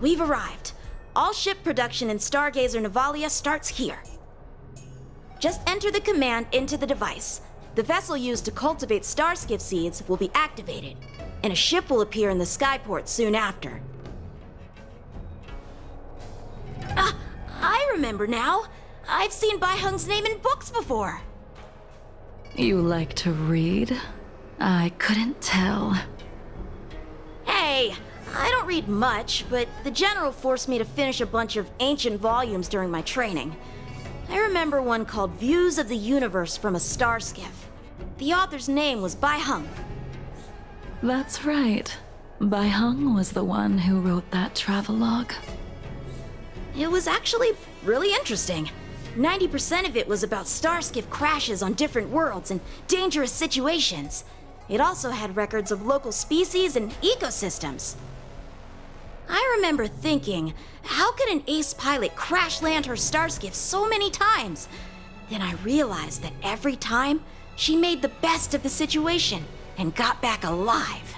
We've arrived. All ship production in Stargazer Navalia starts here. Just enter the command into the device. The vessel used to cultivate starskiff seeds will be activated, and a ship will appear in the skyport soon after. I remember now. I've seen Baiheng's name in books before. You like to read? I couldn't tell. Hey, I don't read much, but the General forced me to finish a bunch of ancient volumes during my training. I remember one called Views of the Universe from a Starskiff. The author's name was Baiheng. That's right. Baiheng was the one who wrote that travelogue. It was actually really interesting. 90% of it was about starskiff crashes on different worlds and dangerous situations. It also had records of local species and ecosystems. I remember thinking, how could an ace pilot crash land her starskiff so many times? Then I realized that every time, she made the best of the situation and got back alive.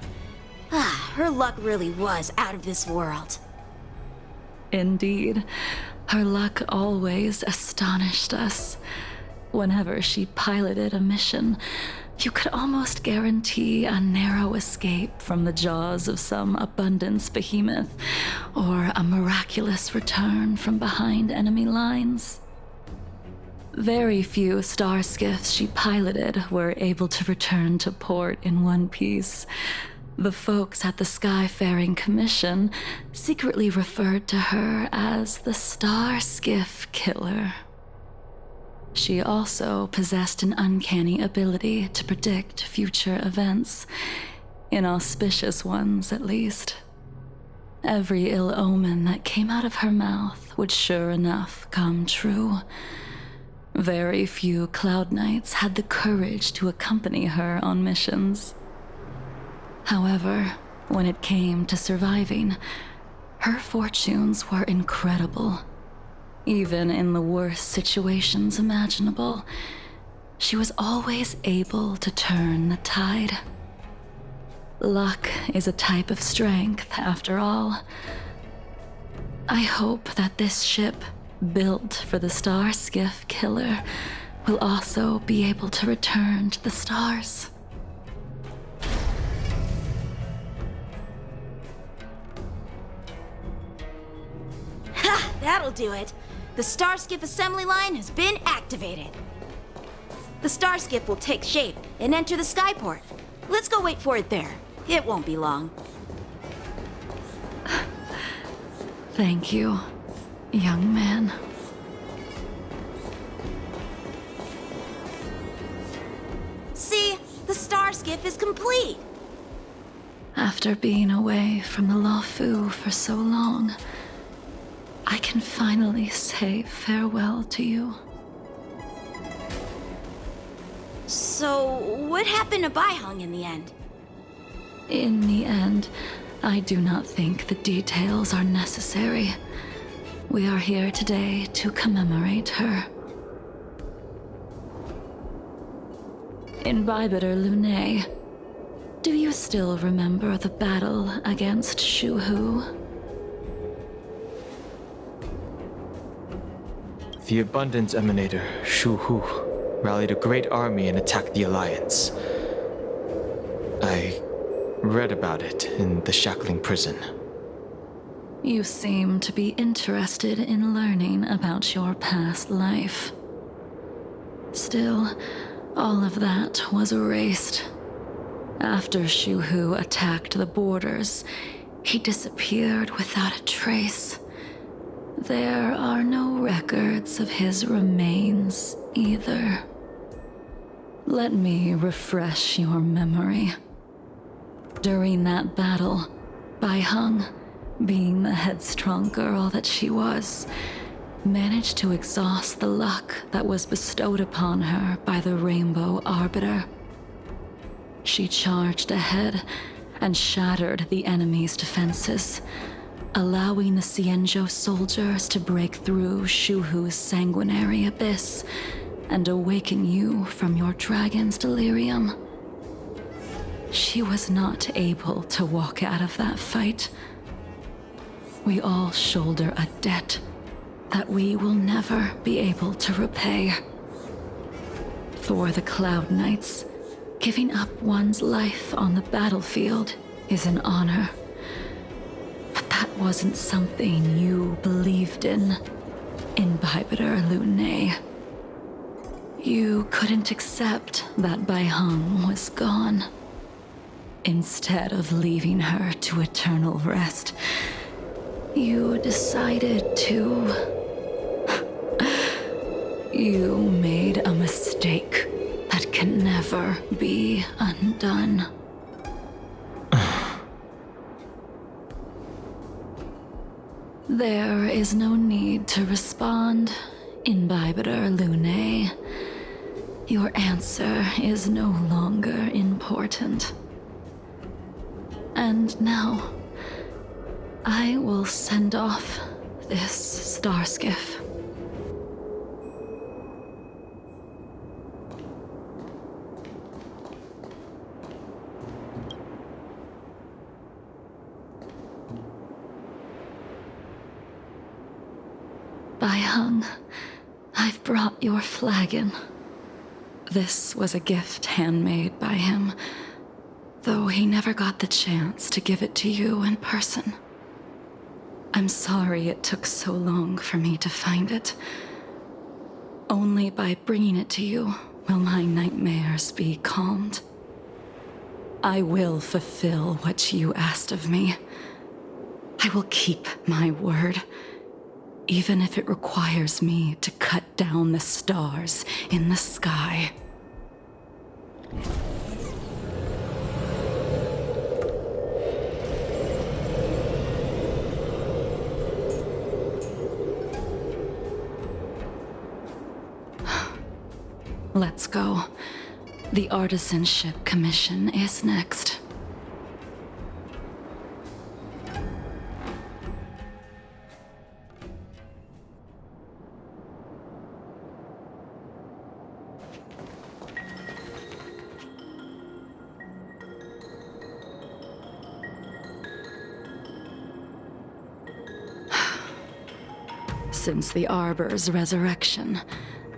Her luck really was out of this world. Indeed. Her luck always astonished us. Whenever she piloted a mission, you could almost guarantee a narrow escape from the jaws of some abundance behemoth, or a miraculous return from behind enemy lines. Very few starskiffs she piloted were able to return to port in one piece. The folks at the Skyfaring Commission secretly referred to her as the Starskiff Killer. She also possessed an uncanny ability to predict future events, inauspicious ones at least. Every ill omen that came out of her mouth would sure enough come true. Very few Cloud Knights had the courage to accompany her on missions. However, when it came to surviving, her fortunes were incredible. Even in the worst situations imaginable, she was always able to turn the tide. Luck is a type of strength, after all. I hope that this ship, built for the Starskiff Killer, will also be able to return to the stars. Ha! That'll do it. The Starskiff assembly line has been activated. The Starskiff will take shape and enter the skyport. Let's go wait for it there. It won't be long. Thank you, young man. See? The Starskiff is complete. After being away from the Luofu for so long, I can finally say farewell to you. So, what happened to Baiheng in the end? In the end, I do not think the details are necessary. We are here today to commemorate her. In Bibiter Lunae, do you still remember the battle against Shuhu? The Abundance Emanator, Shuhu, rallied a great army and attacked the Alliance. I read about it in the Shackling prison. You seem to be interested in learning about your past life. Still, all of that was erased. After Shuhu attacked the borders, he disappeared without a trace. There are no records of his remains either. Let me refresh your memory. During that battle, Baiheng, being the headstrong girl that she was, managed to exhaust the luck that was bestowed upon her by the Rainbow Arbiter. She charged ahead and shattered the enemy's defenses, allowing the Xianzhou soldiers to break through Shuhu's sanguinary abyss and awaken you from your dragon's delirium. She was not able to walk out of that fight. we all shoulder a debt that we will never be able to repay. For the Cloud Knights, giving up one's life on the battlefield is an honor. But that wasn't something you believed in Imbibitor Lunae. You couldn't accept that Baiheng was gone. Instead of leaving her to eternal rest, you decided to... You made a mistake that can never be undone. There is no need to respond, Imbibitor Lunae. Your answer is no longer important. And now, I will send off this starskiff. Baiheng, I've brought your flagon. This was a gift handmade by him, though he never got the chance to give it to you in person. I'm sorry it took so long for me to find it. Only by bringing it to you will my nightmares be calmed. I will fulfill what you asked of me. I will keep my word, even if it requires me to cut down the stars in the sky. Let's go. The Artisanship Commission is next. Since the Arbor's resurrection,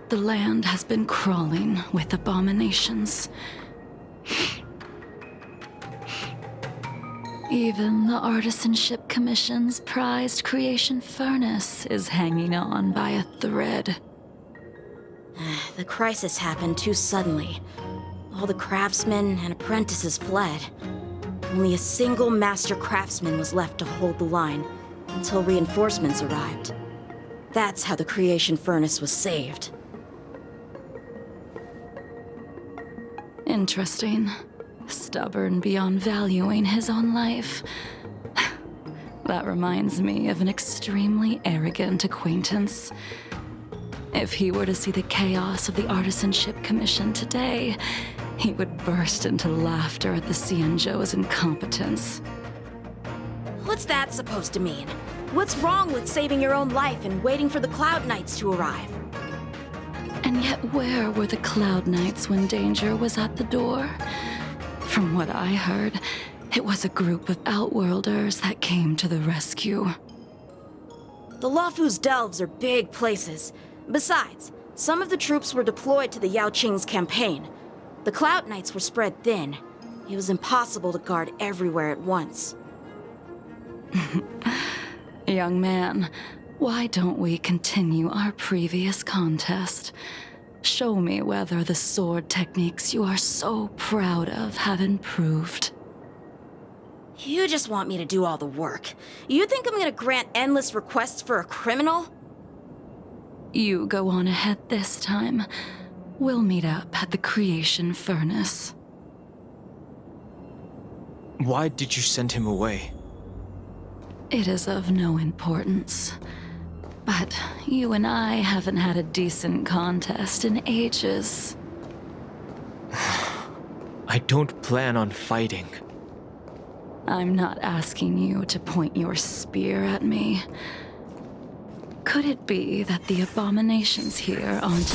the land has been crawling with abominations. Even the Artisanship Commission's prized creation furnace is hanging on by a thread. The crisis happened too suddenly. All the craftsmen and apprentices fled. Only a single master craftsman was left to hold the line until reinforcements arrived. That's how the creation furnace was saved. Interesting. Stubborn beyond valuing his own life. That reminds me of an extremely arrogant acquaintance. If he were to see the chaos of the Artisanship Commission today, he would burst into laughter at the Xianzhou's incompetence. What's that supposed to mean? What's wrong with saving your own life and waiting for the Cloud Knights to arrive? And yet where were the Cloud Knights when danger was at the door? From what I heard, it was a group of Outworlders that came to the rescue. The Luofu's delves are big places. Besides, some of the troops were deployed to the Yaoqing's campaign. The Cloud Knights were spread thin. It was impossible to guard everywhere at once. Young man, why don't we continue our previous contest? Show me whether the sword techniques you are so proud of have improved. You just want me to do all the work. You think I'm gonna grant endless requests for a criminal? You go on ahead this time. We'll meet up at the creation furnace. Why did you send him away? It is of no importance. But you and I haven't had a decent contest in ages. I don't plan on fighting. I'm not asking you to point your spear at me. Could it be that the abominations here aren't...